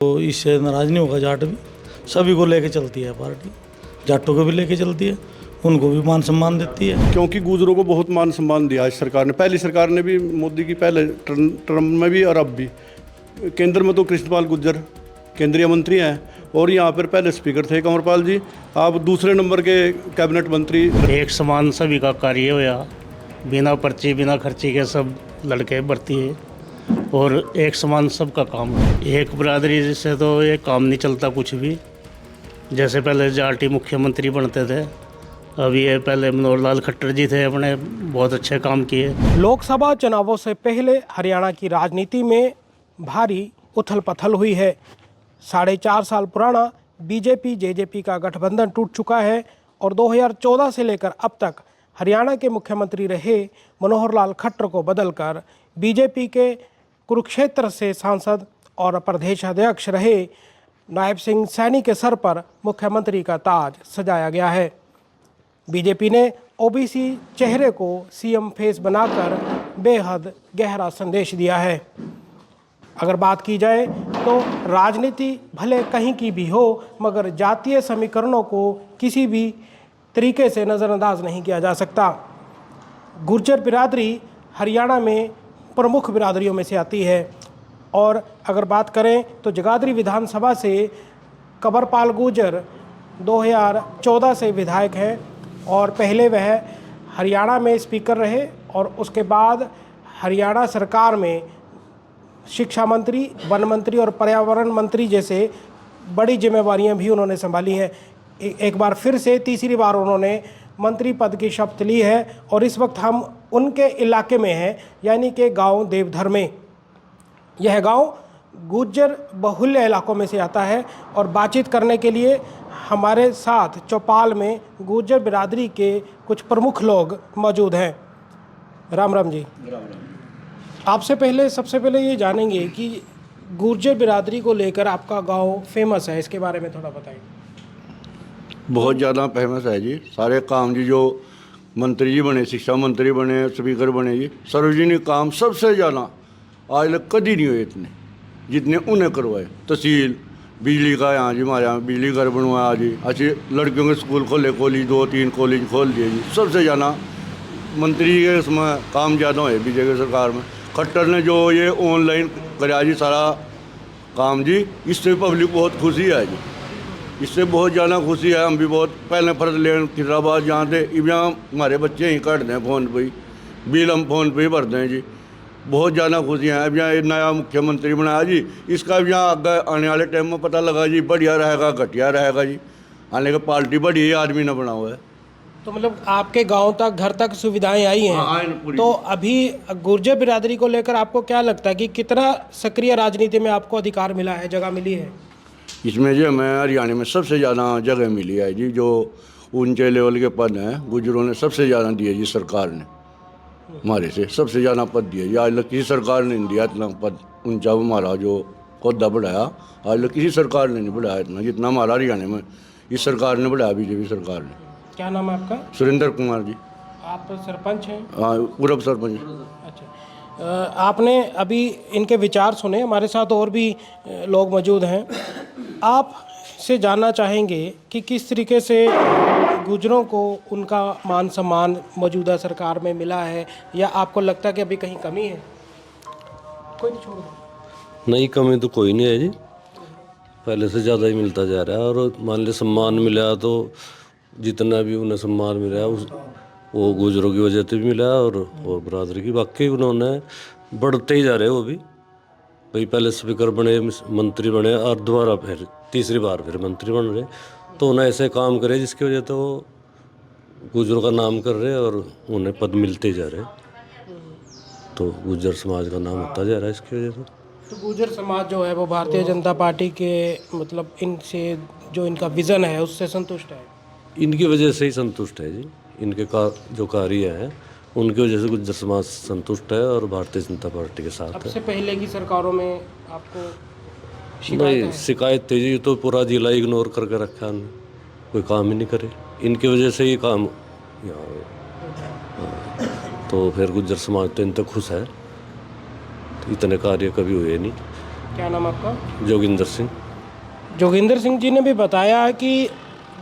तो इससे नाराज नहीं होगा जाट भी, सभी को लेके चलती है पार्टी, जाटों को भी लेके चलती है, उनको भी मान सम्मान देती है। क्योंकि गुजरों को बहुत मान सम्मान दिया इस सरकार ने। पहली सरकार ने भी, मोदी की पहले टर्म में भी और अब भी। केंद्र में तो कृष्णपाल गुर्जर केंद्रीय मंत्री हैं और यहाँ पर पहले स्पीकर थे कंवरपाल जी, आप दूसरे नंबर के कैबिनेट मंत्री। एक समान सभी का कार्य होया, बिना पर्ची बिना खर्ची के सब लड़के भर्ती है और एक समान सबका काम है। एक बिरादरी से तो ये काम नहीं चलता कुछ भी। जैसे पहले जाटी मुख्यमंत्री बनते थे, अब ये पहले मनोहर लाल खट्टर जी थे, अपने बहुत अच्छे काम किए। लोकसभा चुनावों से पहले हरियाणा की राजनीति में भारी उथल पथल हुई है। 4.5 साल पुराना बीजेपी जेजेपी का गठबंधन टूट चुका है और 2014 से लेकर अब तक हरियाणा के मुख्यमंत्री रहे मनोहर लाल खट्टर को बदलकर बीजेपी के कुरुक्षेत्र से सांसद और प्रदेश अध्यक्ष रहे नायब सिंह सैनी के सर पर मुख्यमंत्री का ताज सजाया गया है। बीजेपी ने ओबीसी चेहरे को सीएम फेस बनाकर बेहद गहरा संदेश दिया है। अगर बात की जाए तो राजनीति भले कहीं की भी हो, मगर जातीय समीकरणों को किसी भी तरीके से नज़रअंदाज नहीं किया जा सकता। गुर्जर बिरादरी हरियाणा में प्रमुख बिरादरियों में से आती है और अगर बात करें तो जगाधरी विधानसभा से कंवरपाल गुर्जर 2014 से विधायक हैं और पहले वह हरियाणा में स्पीकर रहे और उसके बाद हरियाणा सरकार में शिक्षा मंत्री, वन मंत्री और पर्यावरण मंत्री जैसे बड़ी जिम्मेवारियां भी उन्होंने संभाली हैं। एक बार फिर से तीसरी बार उन्होंने मंत्री पद की शपथ ली है और इस वक्त हम उनके इलाके में हैं, यानी कि गांव देवधर में। यह गांव गुर्जर बहुल्य इलाकों में से आता है और बातचीत करने के लिए हमारे साथ चौपाल में गुर्जर बिरादरी के कुछ प्रमुख लोग मौजूद हैं। राम राम जी। आपसे पहले सबसे पहले ये जानेंगे कि गुर्जर बिरादरी को लेकर आपका गांव फेमस है, इसके बारे में थोड़ा बताइए। बहुत ज़्यादा फेमस है जी। सारे काम जी जो मंत्री जी बने, शिक्षा मंत्री बने, स्पीकर बने जी, सार्वजनिक काम सबसे ज़्यादा आज तक कभी नहीं हुए इतने जितने उन्हें करवाए। तहसील बिजली का, यहाँ जी हमारे यहाँ बिजली घर बनवाया जी, अच्छे लड़कियों के स्कूल खोले, कॉलेज 2-3 कॉलेज खोल दिए जी। सबसे ज़्यादा मंत्री के इसमें काम ज़्यादा हुए बीजेपी सरकार में। खट्टर ने जो ये ऑनलाइन कराया जी सारा काम जी, इससे पब्लिक बहुत खुशी है जी, इससे बहुत ज़्यादा खुशी है। हम भी बहुत पहले फर्ज लेन खिजराबाद जहाँ थे, यहाँ हमारे बच्चे ही काटते हैं फ़ोन पे ही, बिल हम फ़ोन पे ही भरते हैं जी। बहुत ज़्यादा खुशी है। अब यहाँ एक नया मुख्यमंत्री बनाया जी, इसका भी यहाँ आगे आने वाले टाइम में पता लगा जी, बढ़िया रहेगा घटिया रहेगा जी। आने का पार्टी बढ़ी आदमी ने बना हुआ है। तो मतलब आपके गांव तक, घर तक सुविधाएं आई हैं। तो अभी गुर्जर बिरादरी को लेकर आपको क्या लगता है कि कितना सक्रिय राजनीति में आपको अधिकार मिला है, जगह मिली है? इसमें जो हमें हरियाणा में सबसे ज़्यादा जगह मिली है जी। जो ऊंचे लेवल के पद हैं गुर्जरों ने सबसे ज़्यादा दिए जी, सरकार ने हमारे से सबसे ज़्यादा पद दिए जी। आज तक किसी सरकार ने नहीं दिया इतना पद ऊंचा, हमारा जो पौधा बढ़ाया आज तक किसी सरकार ने नहीं बढ़ाया इतना जितना हमारा हरियाणा में इस सरकार ने बढ़ाया, बीजेपी सरकार ने। क्या नाम है आपका? सुरेंद्र कुमार जी। आप सरपंच हैं? हाँ, पूर्व सरपंच। अच्छा, आपने अभी इनके विचार सुने, हमारे साथ और भी लोग मौजूद हैं। आप से जानना चाहेंगे कि किस तरीके से गुर्जरों को उनका मान सम्मान मौजूदा सरकार में मिला है, या आपको लगता है कि अभी कहीं कमी है? कोई नहीं, छोड़ दो। नहीं, कमी तो कोई नहीं है जी, पहले से ज़्यादा ही मिलता जा रहा है। और मान लीजिए सम्मान मिला तो जितना भी उन्हें सम्मान मिला है वो गुर्जरों की वजह से भी मिला है और बरादरी की। बाकी उन्होंने बढ़ते ही जा रहे हैं वो भी। भाई पहले स्पीकर बने, मंत्री बने और दोबारा फिर तीसरी बार फिर मंत्री बन रहे, तो उन्हें ऐसे काम करे जिसकी वजह से वो गुर्जरों का नाम कर रहे और उन्हें पद मिलते जा रहे, तो गुर्जर समाज का नाम होता जा रहा है इसकी वजह से। तो गुर्जर समाज जो है वो भारतीय जनता पार्टी के मतलब इनसे जो इनका विज़न है उससे संतुष्ट है? इनकी वजह से ही संतुष्ट है जी। इनके जो कार्य है उनकी वजह से गुर्जर समाज संतुष्ट है और भारतीय जनता पार्टी के साथ है। सबसे पहले की सरकारों में आपको नहीं शिकायत थी जी, तो पूरा जिला इग्नोर करके रखा है, कोई काम ही नहीं करे। इनकी वजह से ही काम यहाँ, तो फिर गुर्जर समाज तो इन तक खुश है। तो इतने कार्य कभी हुए नहीं, क्या नाम आपका? जोगिंदर सिंह। जोगिंदर सिंह जी ने भी बताया कि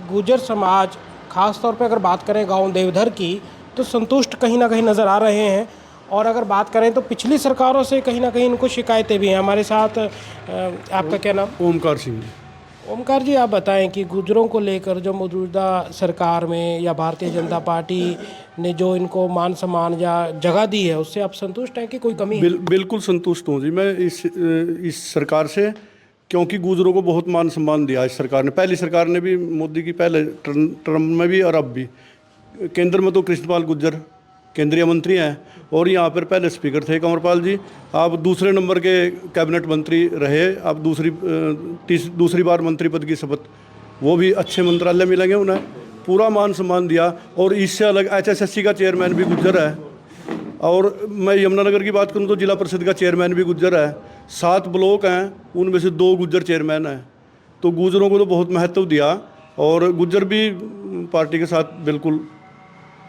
गुर्जर समाज खास तौर पे अगर बात करें गांव देवधर की तो संतुष्ट कहीं ना कहीं नज़र आ रहे हैं, और अगर बात करें तो पिछली सरकारों से कहीं ना कहीं इनको शिकायतें भी हैं। हमारे साथ आपका क्या नाम? ओमकार सिंह जी। ओमकार जी, आप बताएं कि गुर्जरों को लेकर जो मौजूदा सरकार में या भारतीय जनता पार्टी ने जो इनको मान सम्मान या जगह दी है उससे आप संतुष्ट हैं कि कोई कमी है? बिल्कुल संतुष्ट हूँ जी मैं इस सरकार से, क्योंकि गुजरों को बहुत मान सम्मान दिया इस सरकार ने। पहली सरकार ने भी, मोदी की पहले टर्म में भी और अब भी। केंद्र में तो कृष्णपाल गुर्जर केंद्रीय मंत्री हैं, और यहाँ पर पहले स्पीकर थे कंवरपाल जी। आप दूसरे नंबर के कैबिनेट मंत्री रहे, आप दूसरी बार मंत्री पद की शपथ, वो भी अच्छे मंत्रालय मिलेंगे उन्हें, पूरा मान सम्मान दिया। और इससे अलग HSSC का चेयरमैन भी गुर्जर है, और मैं यमुनानगर की बात करूं तो जिला परिषद का चेयरमैन भी गुर्जर है। 7 ब्लॉक हैं, उनमें से 2 गुर्जर चेयरमैन हैं। तो गुर्जरों को तो बहुत महत्व दिया, और गुर्जर भी पार्टी के साथ बिल्कुल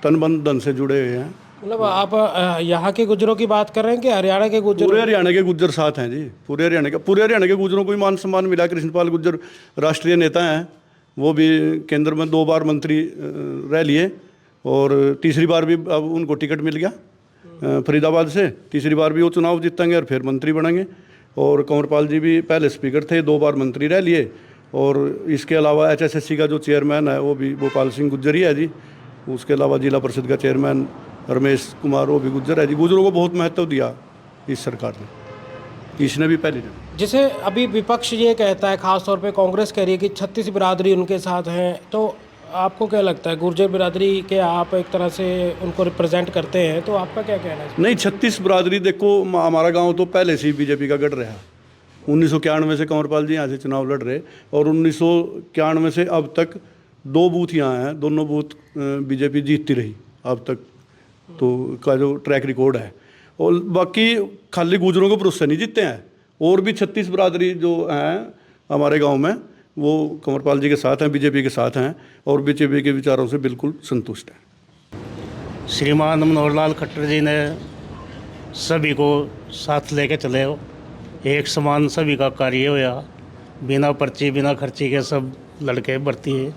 तन मन धन से जुड़े हुए हैं। मतलब आप यहाँ के गुर्जरों की बात कर रहे हैं कि हरियाणा के गुर्जर? पूरे हरियाणा के गुर्जर साथ हैं जी, पूरे हरियाणा के गुर्जरों को भी मान सम्मान मिला। कृष्णपाल गुर्जर राष्ट्रीय नेता हैं, वो भी केंद्र में 2 बार मंत्री रह लिए, और तीसरी बार भी अब उनको टिकट मिल गया फरीदाबाद से। तीसरी बार भी वो चुनाव जीतेंगे और फिर मंत्री बनेंगे। और कंवरपाल जी भी पहले स्पीकर थे, 2 बार मंत्री रह लिए। और इसके अलावा HSSC का जो चेयरमैन है वो भी गोपाल सिंह गुर्जर ही है जी। उसके अलावा जिला परिषद का चेयरमैन रमेश कुमार, वो भी गुर्जर है जी। गुर्जरों को बहुत महत्व दिया इस सरकार ने, इसने भी पहले ने। जिसे अभी विपक्ष ये कहता है, खास तौर पे कांग्रेस कह रही है कि 36 बिरादरी उनके साथ हैं, तो आपको क्या लगता है? गुर्जर बिरादरी के आप एक तरह से उनको रिप्रेजेंट करते हैं, तो आपका क्या कहना है? नहीं, 36 बिरादरी, देखो हमारा गांव तो पहले से ही बीजेपी का गढ़ रहा। 1991 से कंवरपाल जी यहाँ से चुनाव लड़ रहे, और 1991 से अब तक 2 बूथ यहाँ हैं, दोनों बूथ बीजेपी जीतती रही अब तक, तो का जो ट्रैक रिकॉर्ड है। और बाकी खाली गुजरों के भरोसे नहीं जीते हैं, और भी 36 बिरादरी जो हैं हमारे गांव में, वो कंवरपाल जी के साथ हैं, बीजेपी के साथ हैं, और बीजेपी के विचारों से बिल्कुल संतुष्ट हैं। श्रीमान मनोहर लाल खट्टर जी ने सभी को साथ लेके चले हो, एक समान सभी का कार्य होया, बिना पर्ची बिना खर्ची के सब लड़के भर्ती है,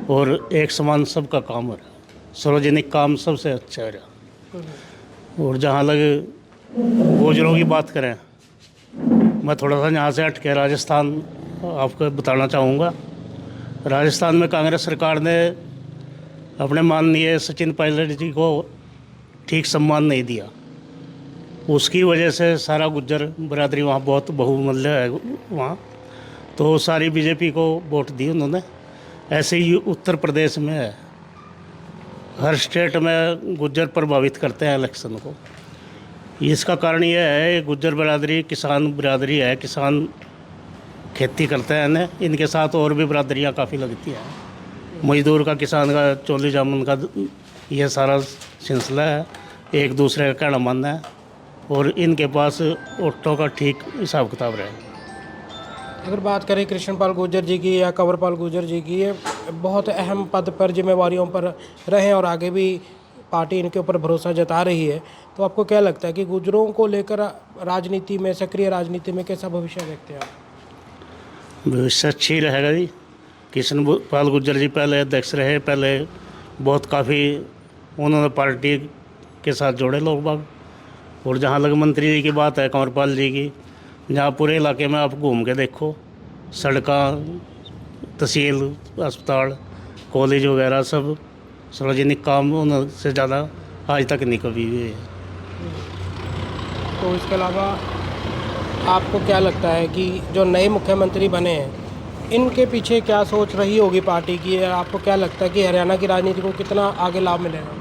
और एक समान सबका काम हो रहा, सार्वजनिक काम सबसे अच्छा हो रहा। और जहाँ लग गुर्जरों की बात करें, मैं थोड़ा सा यहाँ से हट के राजस्थान आपको बताना चाहूँगा। राजस्थान में कांग्रेस सरकार ने अपने माननीय सचिन पायलट जी को ठीक सम्मान नहीं दिया, उसकी वजह से सारा गुर्जर बरादरी वहाँ बहुत बहुमूल्य है वहाँ, तो सारी बीजेपी को वोट दी उन्होंने। ऐसे ही उत्तर प्रदेश में है, हर स्टेट में गुर्जर प्रभावित करते हैं इलेक्शन को। इसका कारण यह है, गुर्जर बिरादरी किसान बिरादरी है, किसान खेती करते हैं इन्हें, इनके साथ और भी बिरादरियाँ काफ़ी लगती हैं, मजदूर का, किसान का, चोली जामुन का, यह सारा सिलसिला है, एक दूसरे का कहना मानना है, और इनके पास ऑटो का ठीक हिसाब किताब रहे। अगर बात करें कृष्णपाल गुर्जर जी की या कंवरपाल गुर्जर जी की, ये बहुत अहम पद पर, जिम्मेवारियों पर रहे और आगे भी पार्टी इनके ऊपर भरोसा जता रही है, तो आपको क्या लगता है कि गुर्जरों को लेकर राजनीति में, सक्रिय राजनीति में कैसा भविष्य देखते हैं आप? भविष्य अच्छी रहेगा जी। कृष्णपाल गुर्जर जी पहले अध्यक्ष रहे, पहले बहुत काफ़ी उन्होंने पार्टी के साथ जोड़े लोग बाग। और जहाँ लग मंत्री जी की बात है, कंवरपाल जी की, जहाँ पूरे इलाके में आप घूम के देखो, सड़कें, तहसील, अस्पताल, कॉलेज वगैरह सब सार्वजनिक काम उनसे ज़्यादा आज तक नहीं कभी हुए। तो इसके अलावा आपको क्या लगता है कि जो नए मुख्यमंत्री बने हैं, इनके पीछे क्या सोच रही होगी पार्टी की? आपको क्या लगता है कि हरियाणा की राजनीति को कितना आगे लाभ मिलेगा?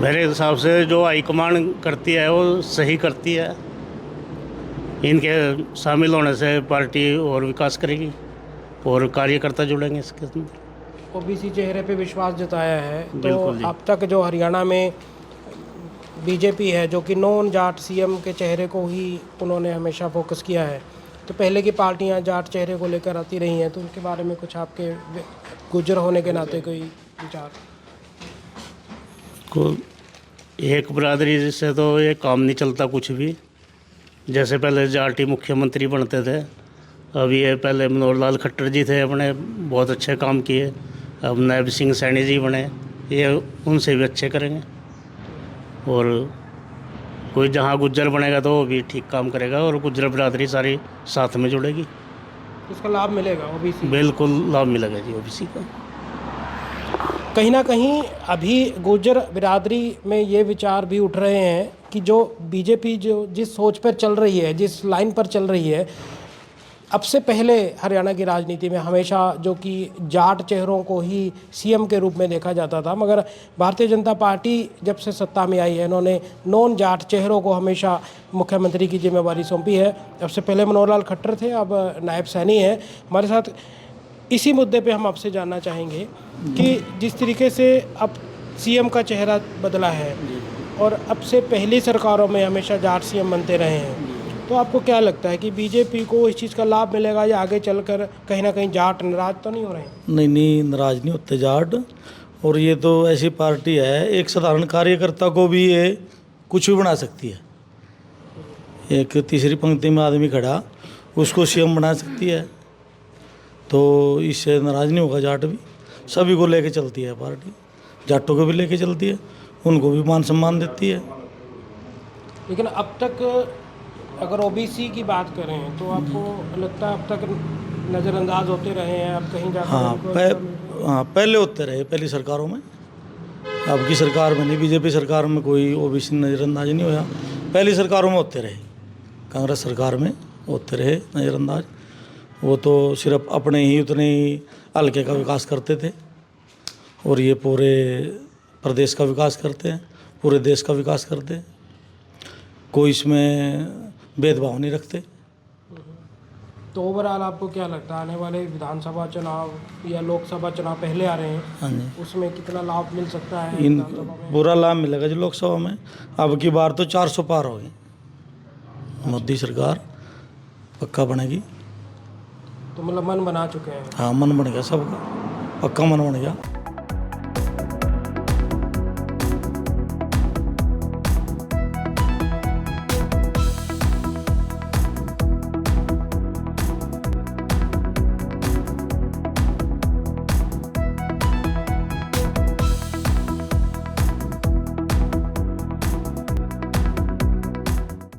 मेरे हिसाब से जो हाईकमान करती है वो सही करती है, इनके शामिल होने से पार्टी और विकास करेगी और कार्यकर्ता जुड़ेंगे इसके अंदर। ओबीसी चेहरे पे विश्वास जताया है, तो बिल्कुल जी। अब तक जो हरियाणा में बीजेपी है, जो कि नॉन जाट सीएम के चेहरे को ही उन्होंने हमेशा फोकस किया है, तो पहले की पार्टियां जाट चेहरे को लेकर आती रही हैं, तो उनके बारे में कुछ आपके गुर्जर होने के नाते कोई विचार? को एक बिरादरी से तो ये काम नहीं चलता कुछ भी, जैसे पहले जाटी मुख्यमंत्री बनते थे, अब ये पहले मनोहर लाल खट्टर जी थे अपने, बहुत अच्छे काम किए। अब नायब सिंह सैनी जी बने, ये उनसे भी अच्छे करेंगे। और कोई जहाँ गुज्जर बनेगा तो वो भी ठीक काम करेगा और गुज्जर बिरादरी सारी साथ में जुड़ेगी। इसका लाभ मिलेगा ओबीसी? बिल्कुल लाभ मिलेगा जी ओबीसी का। कहीं ना कहीं अभी गुर्जर बिरादरी में ये विचार भी उठ रहे हैं कि जो बीजेपी जो जिस सोच पर चल रही है, जिस लाइन पर चल रही है, अब से पहले हरियाणा की राजनीति में हमेशा जो कि जाट चेहरों को ही सीएम के रूप में देखा जाता था, मगर भारतीय जनता पार्टी जब से सत्ता में आई है इन्होंने नॉन जाट चेहरों को हमेशा मुख्यमंत्री की जिम्मेवारी सौंपी है। अब से पहले मनोहर लाल खट्टर थे, अब नायब सैनी है हमारे साथ। इसी मुद्दे पे हम आपसे जानना चाहेंगे कि जिस तरीके से अब सीएम का चेहरा बदला है और अब से पहली सरकारों में हमेशा जाट सीएम बनते रहे हैं, तो आपको क्या लगता है कि बीजेपी को इस चीज़ का लाभ मिलेगा या आगे चलकर कहीं ना कहीं जाट नाराज तो नहीं हो रहे हैं? नहीं, नाराज नहीं होते जाट। और ये तो ऐसी पार्टी है, एक साधारण कार्यकर्ता को भी ये कुछ भी बना सकती है। एक तीसरी पंक्ति में आदमी खड़ा, उसको सीएम बना सकती है। तो इससे नाराज नहीं होगा जाट भी। सभी को लेके चलती है पार्टी, जाटों को भी लेके चलती है, उनको भी मान सम्मान देती है। लेकिन अब तक अगर ओबीसी की बात करें तो आपको लगता है अब तक नज़रअंदाज होते रहे हैं, अब कहीं जाकर पहले होते रहे पहली सरकारों में। अब की सरकार में नहीं, बीजेपी सरकार में कोई ओबीसी नज़रअंदाज नहीं हुआ। पहली सरकारों में होते रहे, कांग्रेस सरकार में होते रहे नज़रअंदाज। वो तो सिर्फ अपने ही उतने ही हल्के का विकास करते थे, और ये पूरे प्रदेश का विकास करते हैं, पूरे देश का विकास करते हैं। कोई इसमें भेदभाव नहीं रखते। तो ओवरऑल आपको क्या लगता है आने वाले विधानसभा चुनाव या लोकसभा चुनाव पहले आ रहे हैं, हाँ जी, उसमें कितना लाभ मिल सकता है? इन विधानसभा में बुरा लाभ मिलेगा जो लोकसभा में। अब की बार तो 400 पार हो गई, मोदी सरकार पक्का बनेगी। तो मतलब मन बना चुके हैं? हाँ, मन बन गया सबका, पक्का मन बन गया।